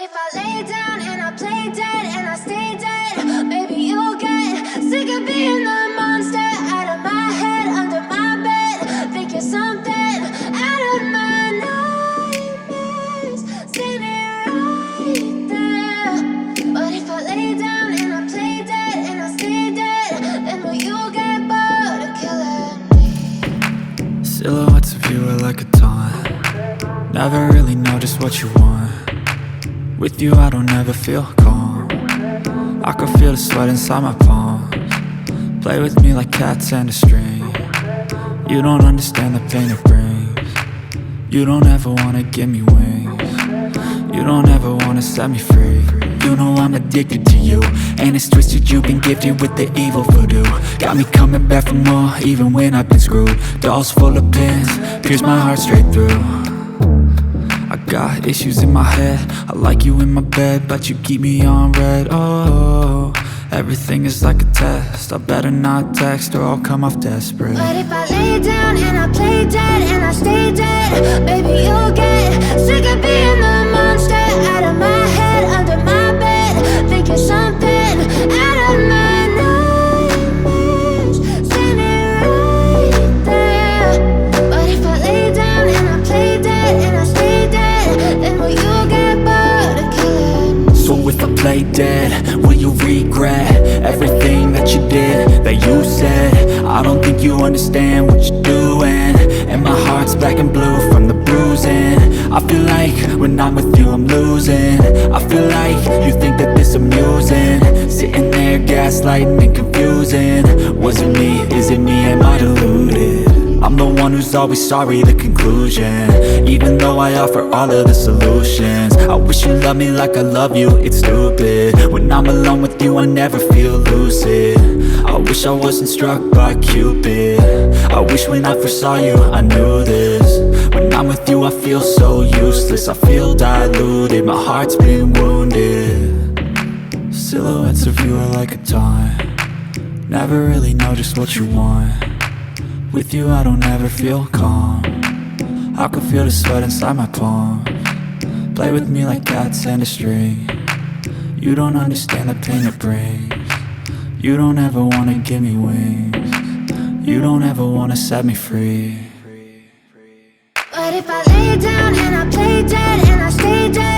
if I lay down and I play dead and I stay dead, maybe you'll get sick of being the monster out of my head, under my bed. Think you're something out of my nightmares, standing right there. But if I lay down and I play dead and I stay dead, then will you get bored of killing me? Silhouettes of you are like a taunt. Never really know just what you want. With you I don't ever feel calm. I can feel the sweat inside my palms. Play with me like cats and a string. You don't understand the pain it brings. You don't ever wanna give me wings. You don't ever wanna set me free. You know I'm addicted to you, and it's twisted, you've been gifted with the evil voodoo. Got me coming back for more, even when I've been screwed. Dolls full of pins, pierce my heart straight through. I got issues in my head, I like you in my bed, but you keep me on red. Oh, everything is like a test, I better not text or I'll come off desperate. But if I lay down and I play dead and I stay dead, baby you'll get sick of being the monster out of my head, under my bed. Think you're something out of my nightmares, standing right there. But if I lay down and I play dead and I stay dead, then will you get bored of killing me? So if I play dead, will you regret everything that you did, that you said? I don't think you understand what you're doing, and my heart's black and blue from the bruising. I feel like when I'm with you I'm losing. I feel like you think that this amusing, sitting there gaslighting and confusing. Was it me? Is it me? Am I deluded? I'm the one who's always sorry, the conclusion, even though I offer all of the solutions. I wish you loved me like I love you, it's stupid. When I'm alone with you I never feel lucid. I wish I wasn't struck by Cupid. I wish when I first saw you I knew this. When I'm with you I feel so useless, I feel diluted, my heart's been wounded. Silhouettes of you are like a taunt. Never really know just what you want. With you I don't ever feel calm. I can feel the sweat inside my palms. Play with me like cats and a string. You don't understand the pain it brings. You don't ever wanna give me wings. You don't ever wanna set me free. But if I lay down and I play dead and I stay dead,